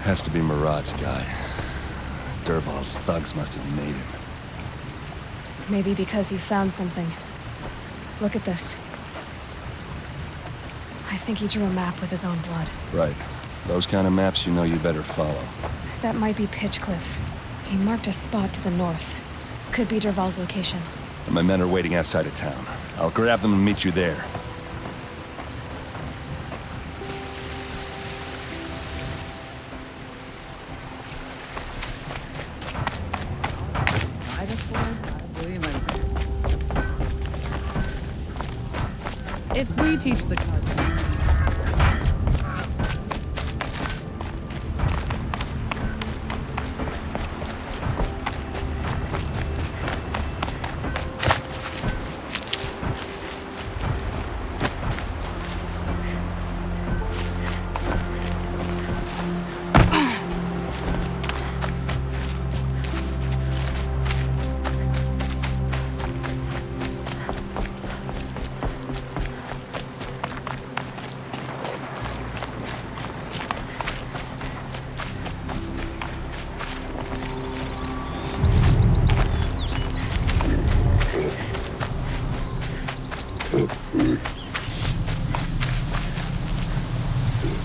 Has to be Murad's guy. Dervahl's thugs must have made him. Maybe because he found something. Look at this. I think he drew a map with his own blood. Right. Those kind of maps you know you better follow. That might be Pitchcliff. He marked a spot to the north. Could be Dervahl's location. My men are waiting outside of town. I'll grab them and meet you there. If we teach the cards.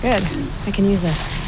Good. I can use this.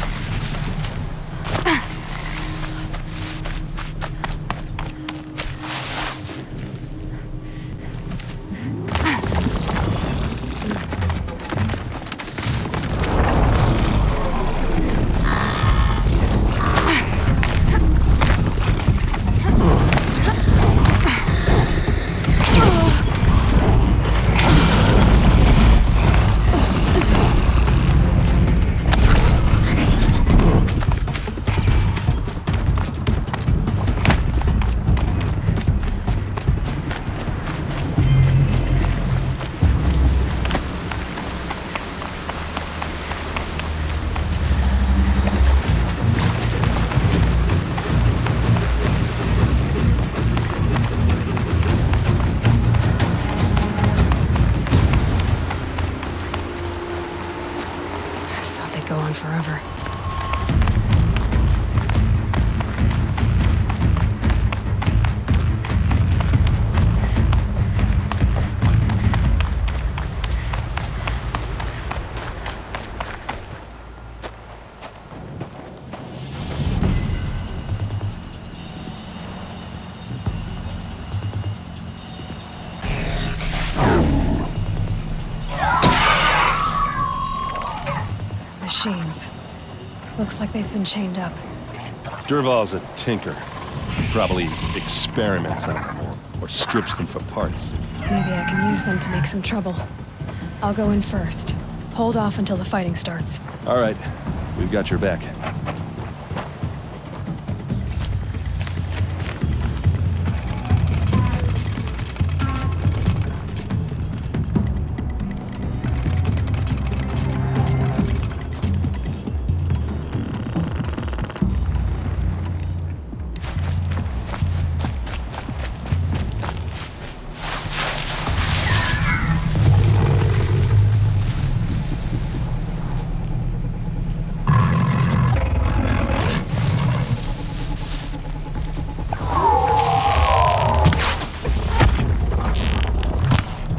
Go on forever. Machines. Looks like they've been chained up. Dervahl's a tinker. He probably experiments on them or strips them for parts. Maybe I can use them to make some trouble. I'll go in first. Hold off until the fighting starts. All right. We've got your back.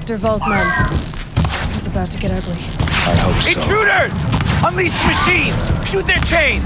Dervahl's men. It's about to get ugly. I hope so. Intruders! Unleash the machines! Shoot their chains!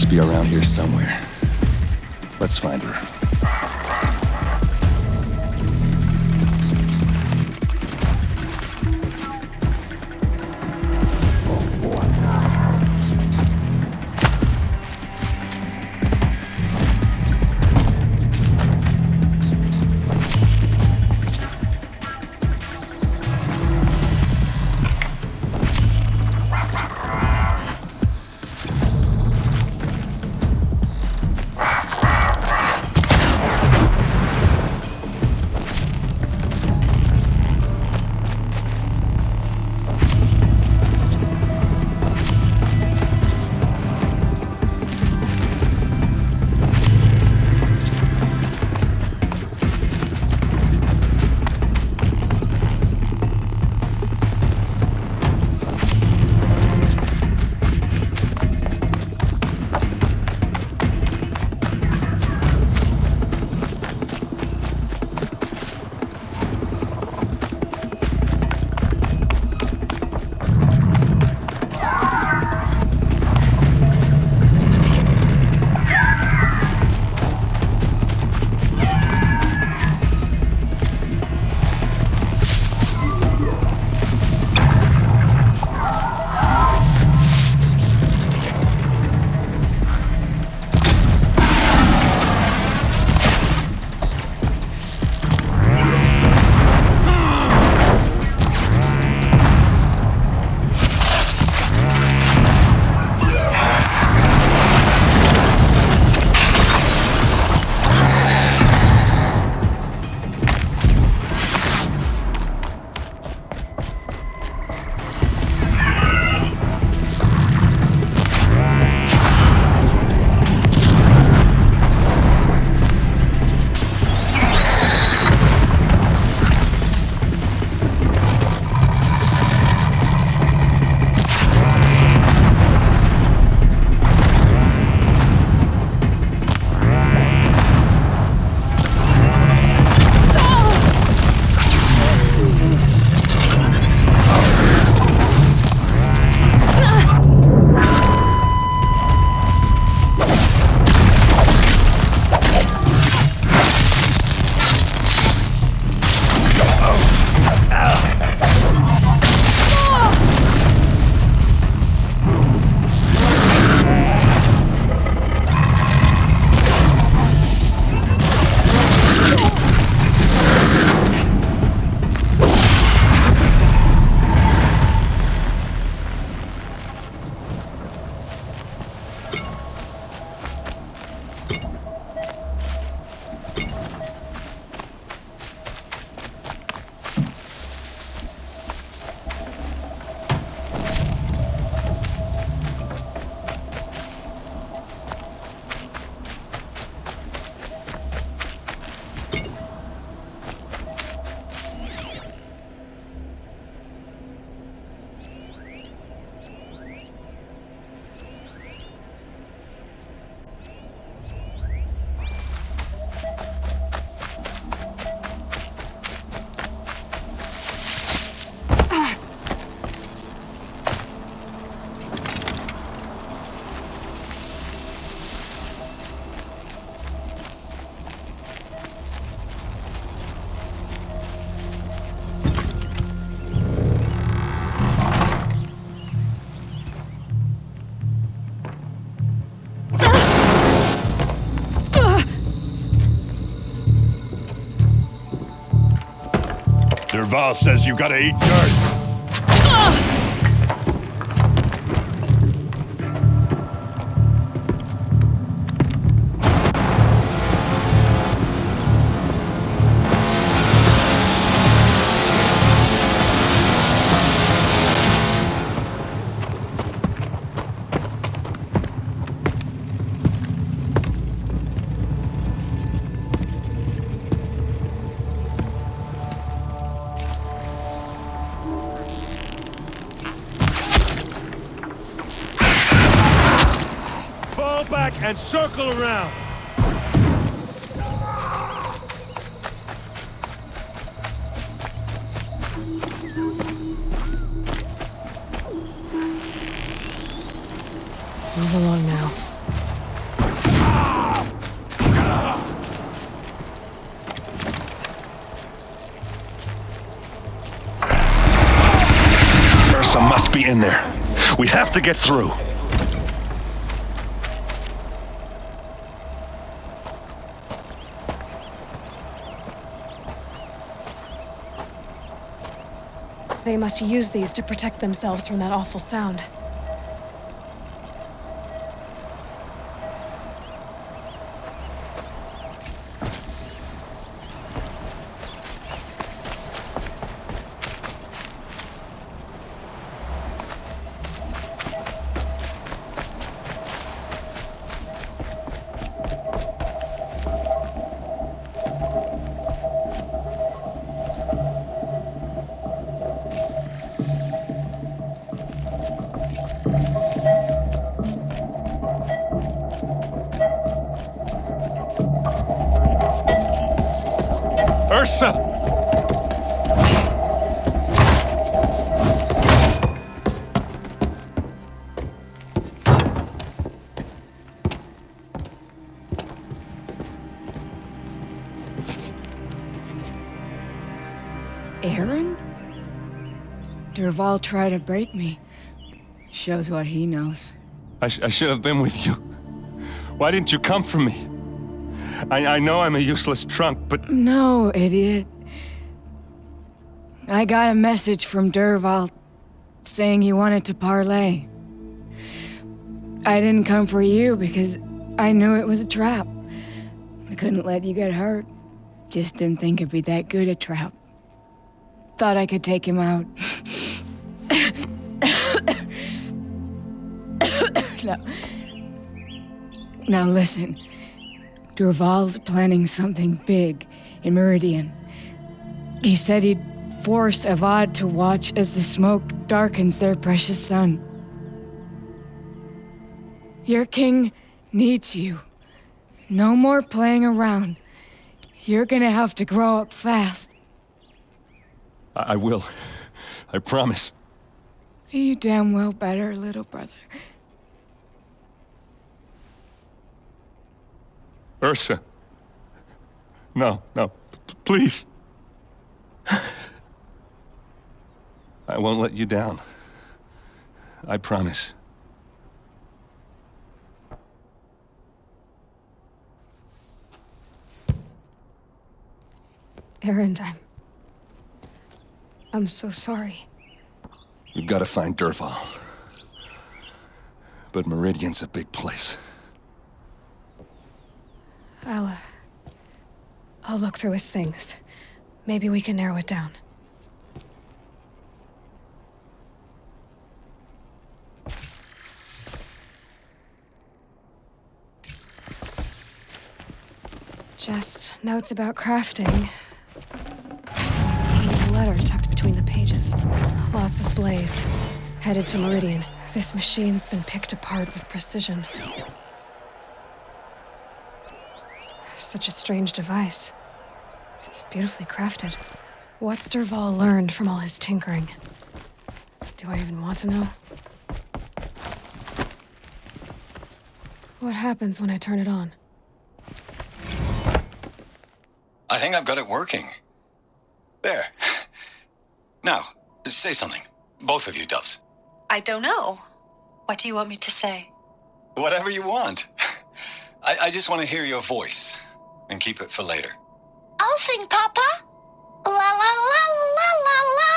must be around here somewhere. Let's find her. Derval says you gotta eat dirt. And circle around. Move along now. Ursa must be in there. We have to get through. They must use these to protect themselves from that awful sound. Ursa! Aaron? Dervahl tried to break me. Shows what he knows. I should have been with you. Why didn't you come for me? I know I'm a useless trunk, but... No, idiot. I got a message from Dervahl saying he wanted to parlay. I didn't come for you because I knew it was a trap. I couldn't let you get hurt. Just didn't think it'd be that good a trap. Thought I could take him out. Now listen. Dervahl's planning something big in Meridian. He said he'd force Avad to watch as the smoke darkens their precious sun. Your king needs you. No more playing around. You're gonna have to grow up fast. I will. I promise. You damn well better, little brother. Ursa. No, please. I won't let you down. I promise. Aaron, I'm so sorry. We've got to find Dervahl. But Meridian's a big place. I'll look through his things. Maybe we can narrow it down. Just notes about crafting. A letter tucked between the pages. Lots of blaze. Headed to Meridian. This machine's been picked apart with precision. Such a strange device. It's beautifully crafted. What's Dervahl learned from all his tinkering? Do I even want to know? What happens when I turn it on? I think I've got it working. There. Now, say something. Both of you, Doves. I don't know. What do you want me to say? Whatever you want. I just want to hear your voice. And keep it for later. I'll sing, Papa. La la la la la la.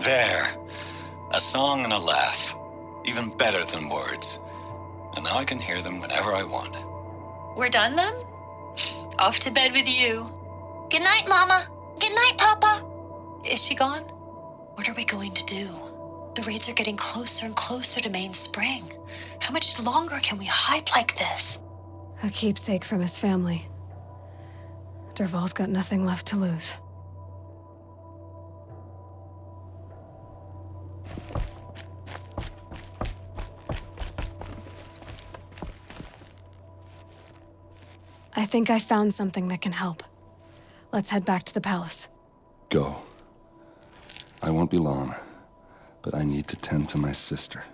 There. A song and a laugh. Even better than words. And now I can hear them whenever I want. We're done then? Off to bed with you. Good night, Mama. Good night, Papa. Is she gone? What are we going to do? The raids are getting closer and closer to Main Spring. How much longer can we hide like this? A keepsake from his family. Dervahl's got nothing left to lose. I think I found something that can help. Let's head back to the palace. Go. I won't be long, but I need to tend to my sister.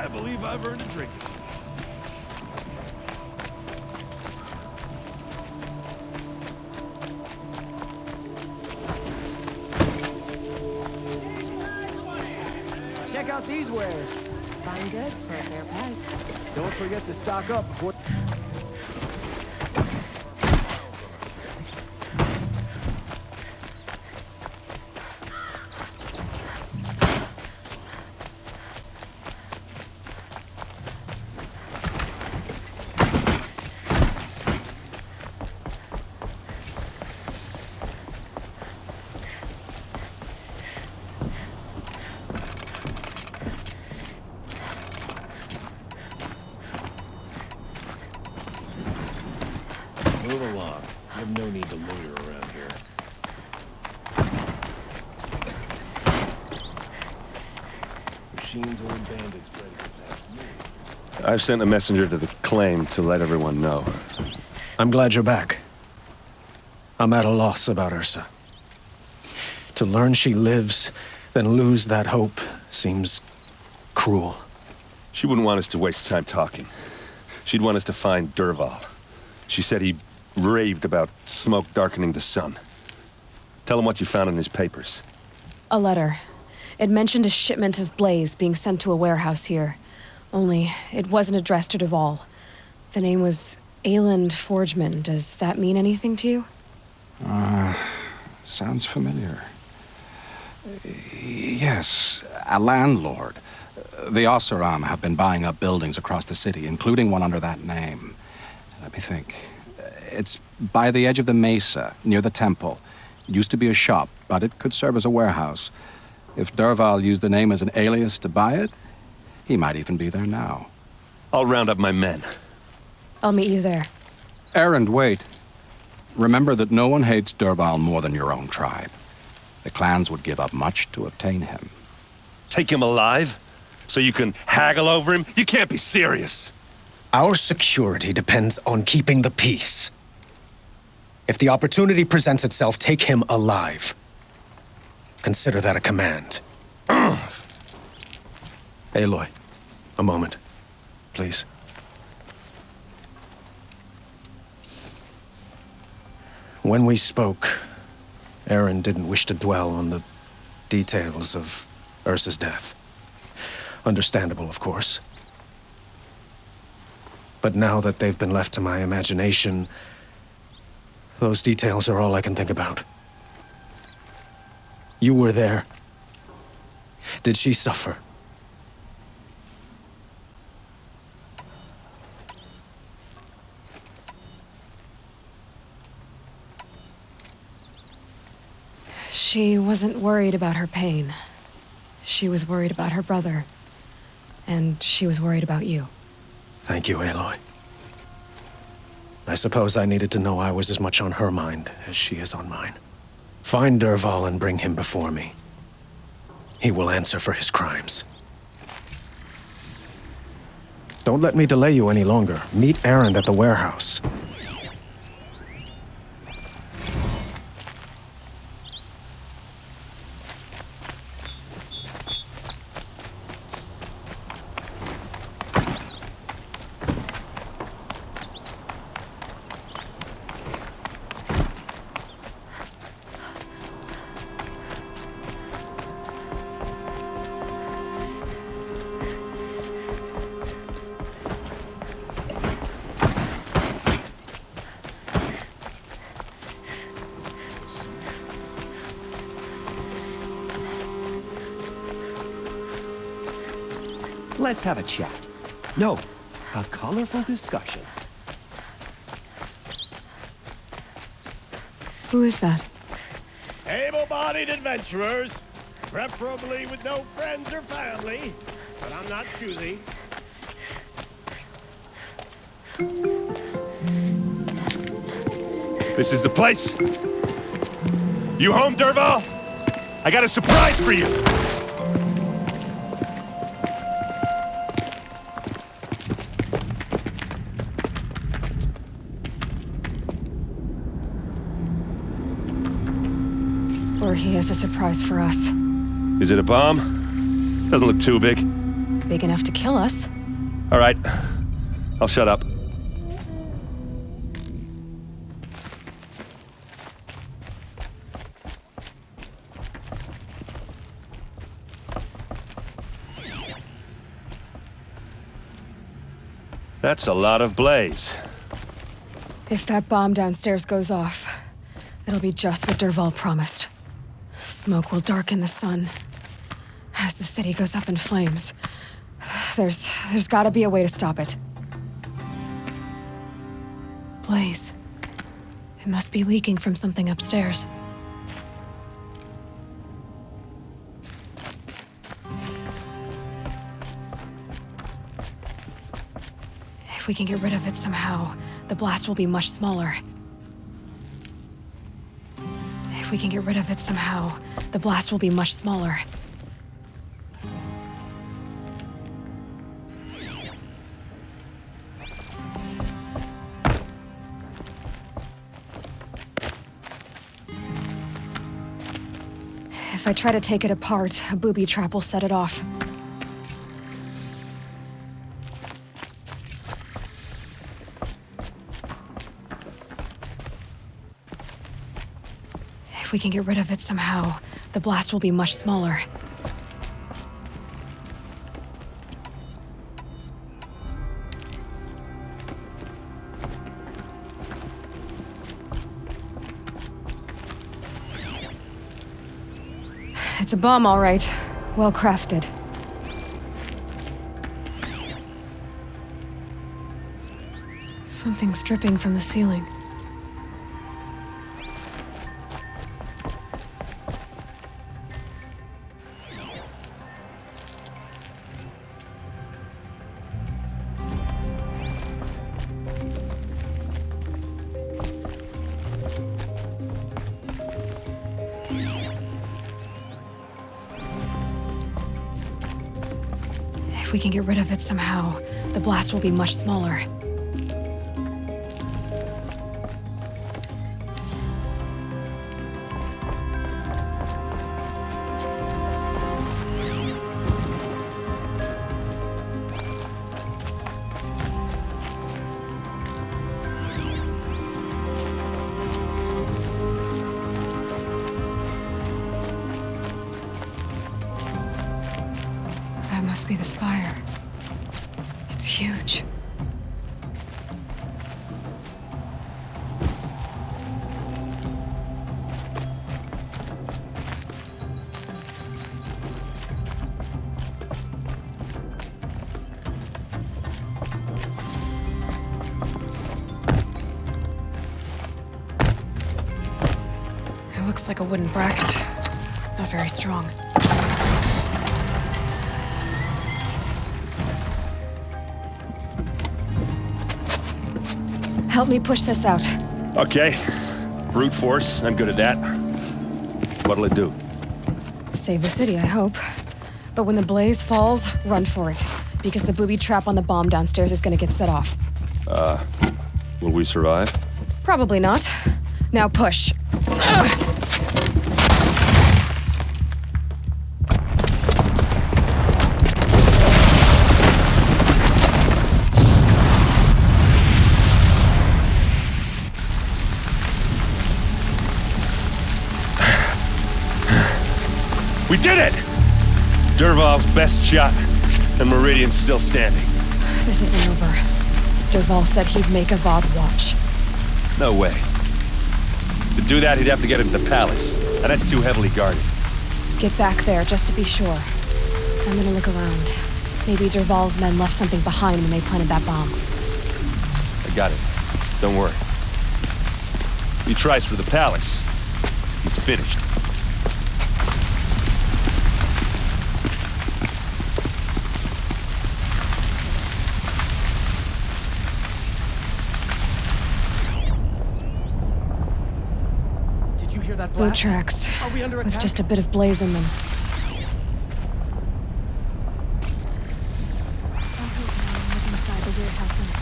I believe I've earned a drink or two. Check out these wares. Fine goods for a fair price. Don't forget to stock up before... Move along. You have no need to loiter around here. Machines or bandits ready to pass me. I've sent a messenger to the claim to let everyone know. I'm glad you're back. I'm at a loss about Ursa. To learn she lives, then lose that hope, seems cruel. She wouldn't want us to waste time talking. She'd want us to find Dervahl. She said he raved about smoke darkening the sun. Tell him what you found in his papers. A letter. It mentioned a shipment of blaze being sent to a warehouse here. Only, it wasn't addressed to Dervahl. The name was Ayland Forgeman. Does that mean anything to you? Sounds familiar. Yes, a landlord. The Oseram have been buying up buildings across the city, including one under that name. Let me think. It's by the edge of the mesa, near the temple. It used to be a shop, but it could serve as a warehouse. If Dervahl used the name as an alias to buy it, he might even be there now. I'll round up my men. I'll meet you there. Erend, wait. Remember that no one hates Dervahl more than your own tribe. The clans would give up much to obtain him. Take him alive? So you can haggle over him? You can't be serious. Our security depends on keeping the peace. If the opportunity presents itself, take him alive. Consider that a command. Aloy, a moment, please. When we spoke, Aaron didn't wish to dwell on the details of Ursa's death. Understandable, of course. But now that they've been left to my imagination, those details are all I can think about. You were there. Did she suffer? She wasn't worried about her pain. She was worried about her brother. And she was worried about you. Thank you, Aloy. I suppose I needed to know I was as much on her mind as she is on mine. Find Dervahl and bring him before me. He will answer for his crimes. Don't let me delay you any longer. Meet Erend at the warehouse. Let's have a chat. No, a colorful discussion. Who is that? Able-bodied adventurers, preferably with no friends or family, but I'm not choosy. This is the place. You home, Dervahl? I got a surprise for you. Or he has a surprise for us. Is it a bomb? Doesn't look too big. big enough to kill us. All right. I'll shut up. That's a lot of blaze. If that bomb downstairs goes off, it'll be just what Dervahl promised. Smoke will darken the sun. As the city goes up in flames, there's gotta be a way to stop it. Blaze. It must be leaking from something upstairs. If we can get rid of it somehow, the blast will be much smaller. If we can get rid of it somehow, the blast will be much smaller. If I try to take it apart, a booby trap will set it off. If we can get rid of it somehow, the blast will be much smaller. It's a bomb, all right. Well crafted. Something's dripping from the ceiling. If we can get rid of it somehow, the blast will be much smaller. That must be the spire. It's huge. It looks like a wooden bracket. Not very strong. Help me push this out. Okay. Brute force, I'm good at that. What'll it do? Save the city, I hope. But when the blaze falls, run for it. Because the booby trap on the bomb downstairs is gonna get set off. Will we survive? Probably not. Now push. We did it! Dervahl's best shot, and Meridian's still standing. This isn't over. Dervahl said he'd make a VOD watch. No way. To do that, he'd have to get into the palace, and that's too heavily guarded. Get back there, just to be sure. I'm gonna look around. Maybe Dervahl's men left something behind when they planted that bomb. I got it. Don't worry. He tries for the palace. He's finished. Boot tracks, with just a bit of blaze in them.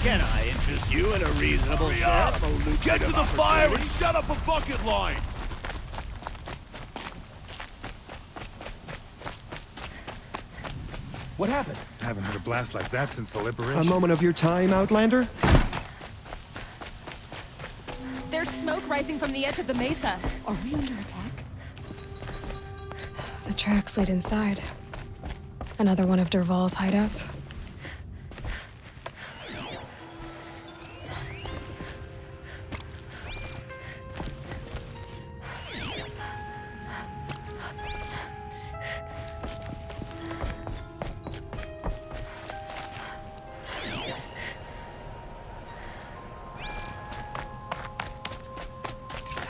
Can I interest you in a reasonable shot? Get to the fire and set up a bucket line! What happened? I haven't heard a blast like that since the liberation. A moment of your time, Outlander? There's smoke rising from the edge of the mesa. Are we under attack? The tracks lead inside. Another one of Dervahl's hideouts.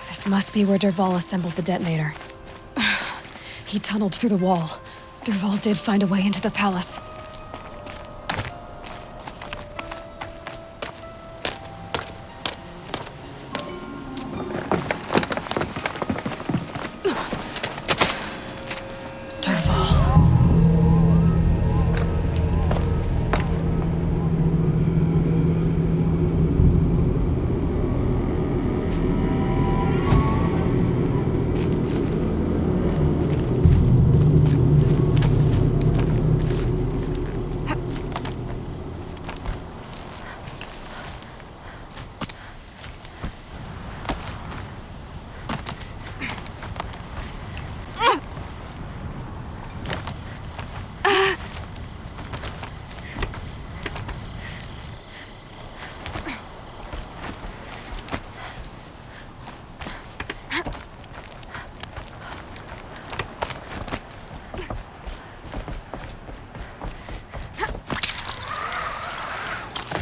This must be where Dervahl assembled the detonator. He tunneled through the wall. Dervahl did find a way into the palace.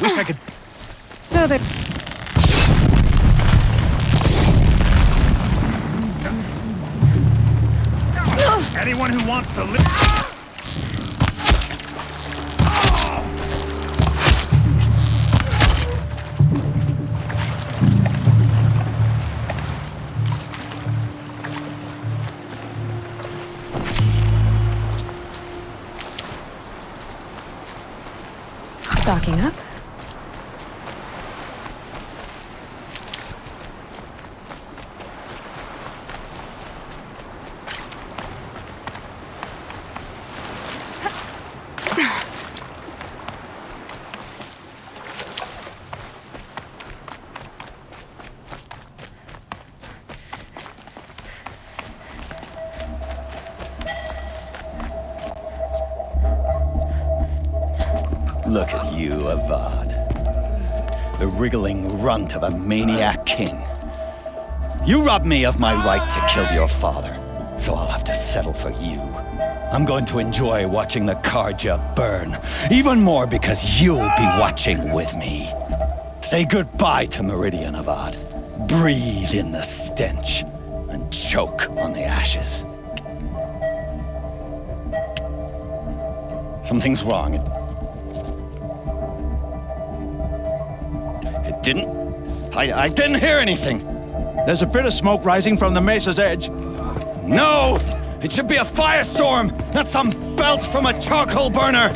Wish I could... So they... Anyone who wants to live... Stocking up. Look at you, Avad. The wriggling runt of a maniac king. You robbed me of my right to kill your father, so I'll have to settle for you. I'm going to enjoy watching the Karja burn, even more because you'll be watching with me. Say goodbye to Meridian, Avad. Breathe in the stench, and choke on the ashes. Something's wrong. I didn't hear anything. There's a bit of smoke rising from the mesa's edge. No! It should be a firestorm, not some belch from a charcoal burner!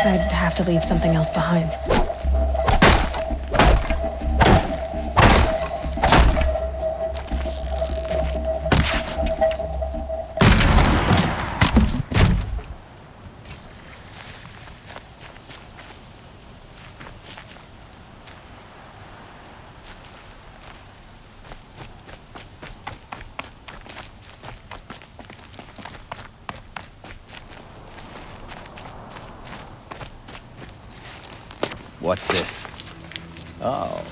I'd have to leave something else behind. What's this? Oh.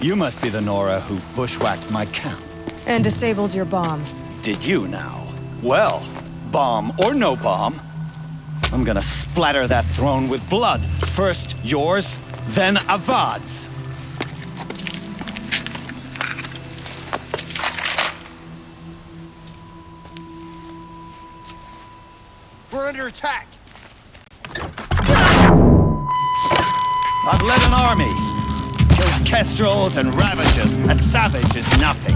You must be the Nora who bushwhacked my camp. And disabled your bomb. Did you now? Well, bomb or no bomb, I'm gonna splatter that throne with blood. First yours, then Avad's. We're under attack! I've led an army. Killed kestrels and ravagers. A savage is nothing.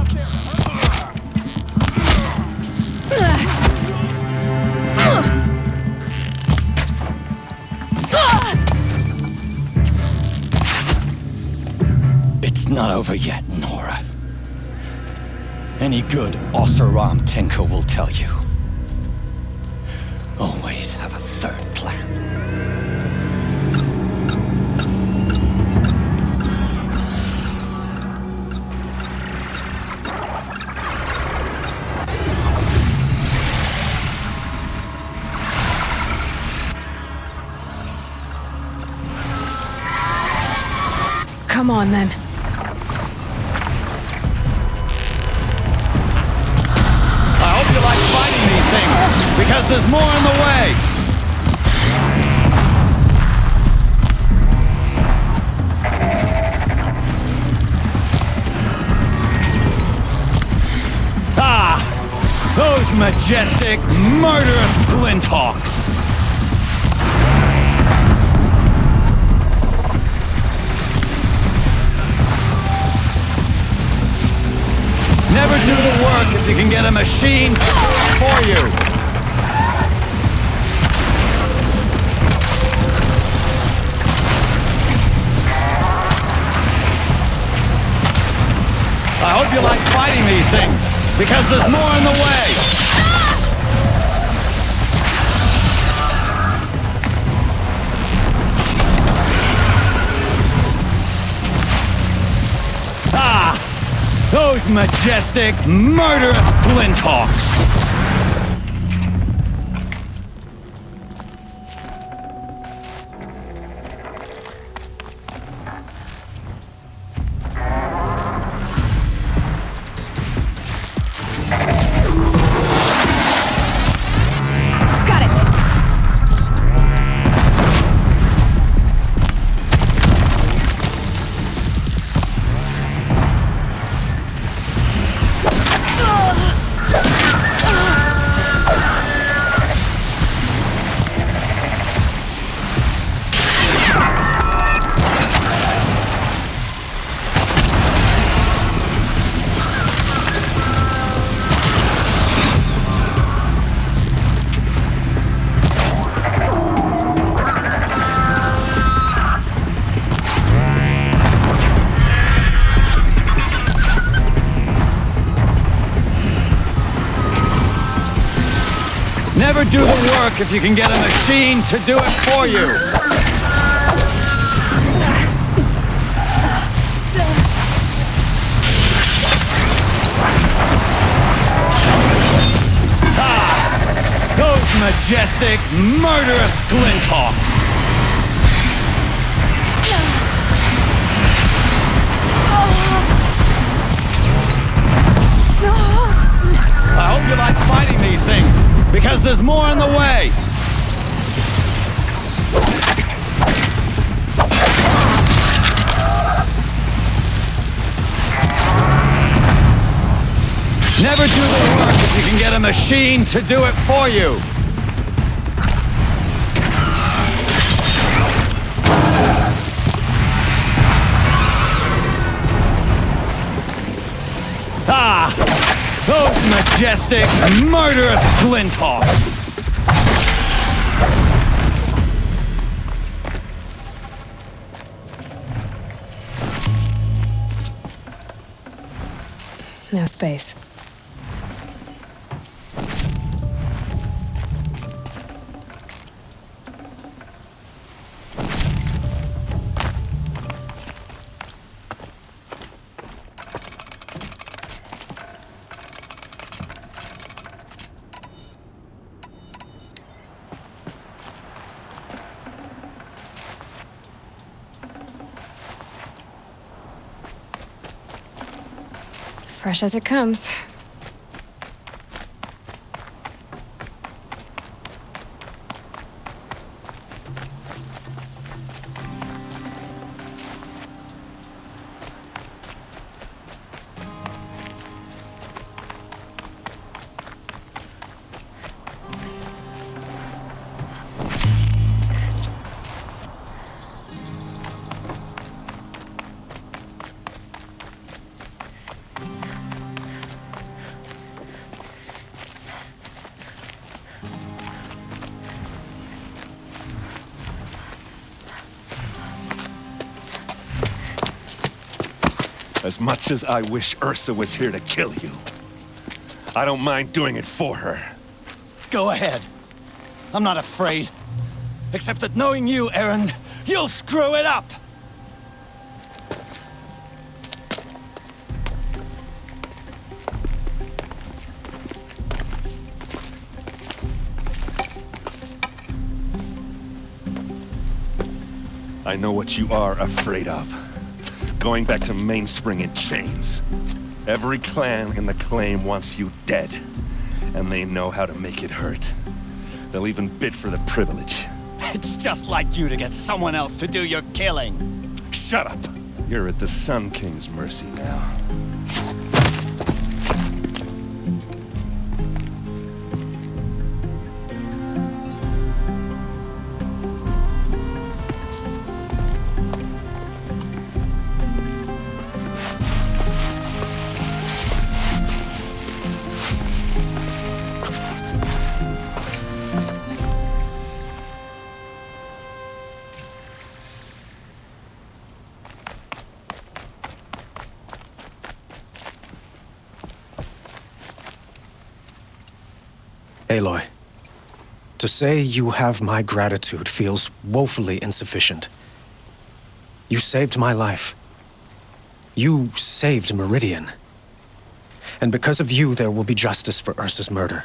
over yet, Nora. Any good Oseram tinker will tell you. Always have a third plan. Come on, then. I hope you like fighting these things, because there's more in the way! Ah! Those majestic, murderous glinthawks! Never do the work if you can get a machine to do it for you. I hope you like fighting these things, because there's more in the way. Ah! Those majestic, murderous glinthawks! Got it! Never do the work if you can get a machine to do it for you. Ah! Those majestic, murderous glinthawks! I hope you like fighting these things, because there's more in the way. Never do the work if you can get a machine to do it for you. Ah! Those majestic, murderous glinthawks! No space. Fresh as it comes. As much as I wish Ursa was here to kill you, I don't mind doing it for her. Go ahead. I'm not afraid. Except that knowing you, Aaron, you'll screw it up! I know what you are afraid of. Going back to Mainspring in chains. Every clan in the claim wants you dead. And they know how to make it hurt. They'll even bid for the privilege. It's just like you to get someone else to do your killing. Shut up! You're at the Sun King's mercy now. Aloy, to say you have my gratitude feels woefully insufficient. You saved my life. You saved Meridian. And because of you, there will be justice for Ursa's murder.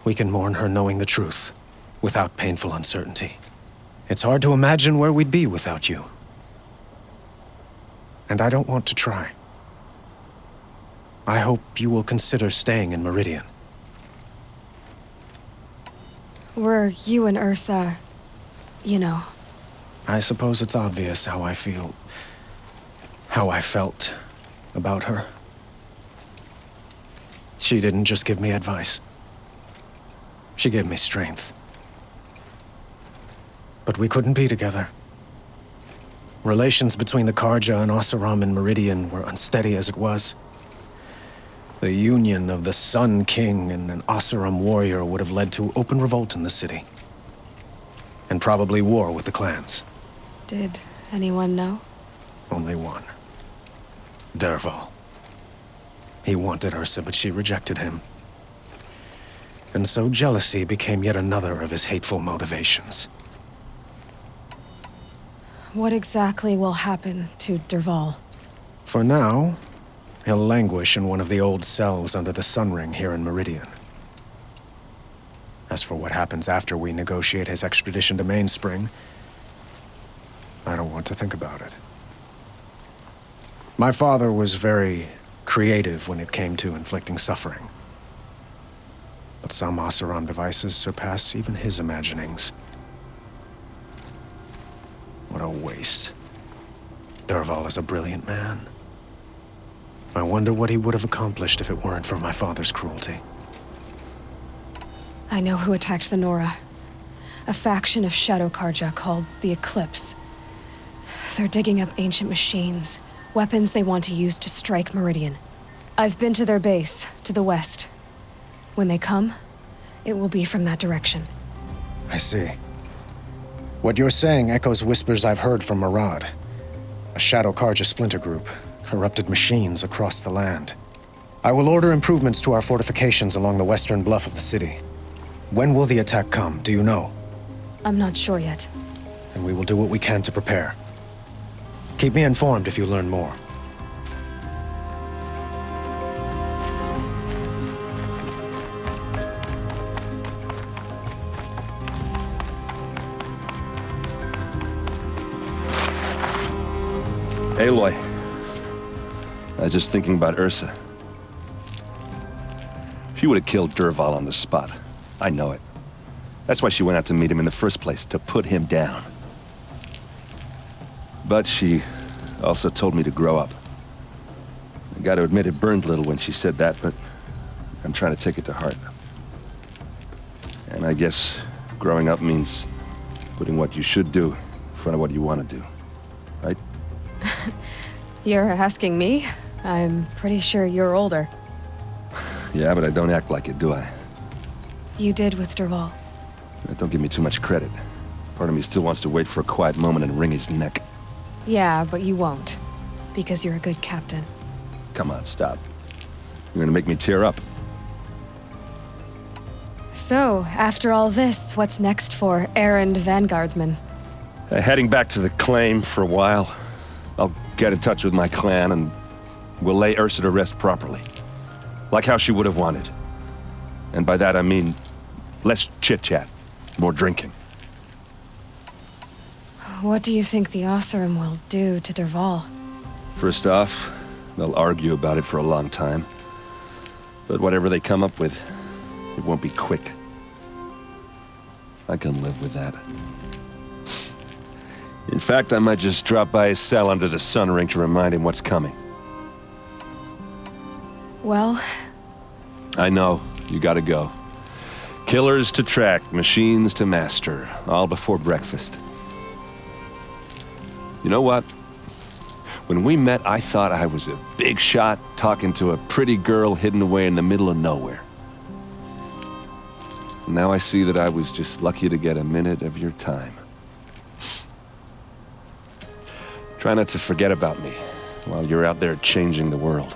We can mourn her knowing the truth, without painful uncertainty. It's hard to imagine where we'd be without you. And I don't want to try. I hope you will consider staying in Meridian. Were you and Ursa, you know? I suppose it's obvious how I feel. How I felt about her. She didn't just give me advice. She gave me strength. But we couldn't be together. Relations between the Karja and Oseram in Meridian were unsteady as it was. The union of the Sun King and an Oseram warrior would have led to open revolt in the city. And probably war with the clans. Did anyone know? Only one. Dervahl. He wanted Ursa, but she rejected him. And so jealousy became yet another of his hateful motivations. What exactly will happen to Dervahl? For now, he'll languish in one of the old cells under the Sun Ring here in Meridian. As for what happens after we negotiate his extradition to Mainspring, I don't want to think about it. My father was very creative when it came to inflicting suffering. But some Oseram devices surpass even his imaginings. What a waste. Dervahl is a brilliant man. I wonder what he would have accomplished if it weren't for my father's cruelty. I know who attacked the Nora. A faction of Shadow Karja called the Eclipse. They're digging up ancient machines, weapons they want to use to strike Meridian. I've been to their base, to the west. When they come, it will be from that direction. I see. What you're saying echoes whispers I've heard from Murad. A Shadow Karja splinter group, corrupted machines across the land. I will order improvements to our fortifications along the western bluff of the city. When will the attack come, do you know? I'm not sure yet. And we will do what we can to prepare. Keep me informed if you learn more. Aloy, I was just thinking about Ursa. She would have killed Dervahl on the spot. I know it. That's why she went out to meet him in the first place, to put him down. But she also told me to grow up. I gotta admit it burned a little when she said that, but I'm trying to take it to heart. And I guess growing up means putting what you should do in front of what you want to do, right? You're asking me? I'm pretty sure you're older. Yeah, but I don't act like it, do I? You did with Dervahl. Don't give me too much credit. Part of me still wants to wait for a quiet moment and wring his neck. Yeah, but you won't. because you're a good captain. Come on, stop. You're gonna make me tear up. So, after all this, what's next for errand vanguardsman? Heading back to the claim for a while. I'll get in touch with my clan and we'll lay Ursa to rest properly. Like how she would have wanted. And by that I mean less chit-chat, more drinking. What do you think the Oseram will do to Dervahl? First off, they'll argue about it for a long time. But whatever they come up with, it won't be quick. I can live with that. In fact, I might just drop by his cell under the sun ring to remind him what's coming. Well? I know, you gotta go. Killers to track, machines to master, all before breakfast. You know what? When we met, I thought I was a big shot talking to a pretty girl hidden away in the middle of nowhere. Now I see that I was just lucky to get a minute of your time. Try not to forget about me while you're out there changing the world.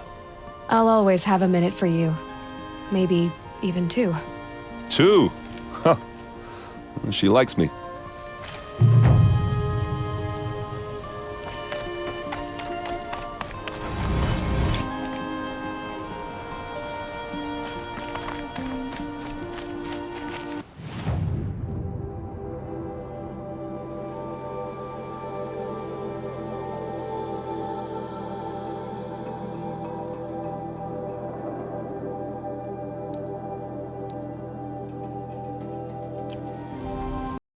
I'll always have a minute for you. Maybe even two. 2? Huh. She likes me.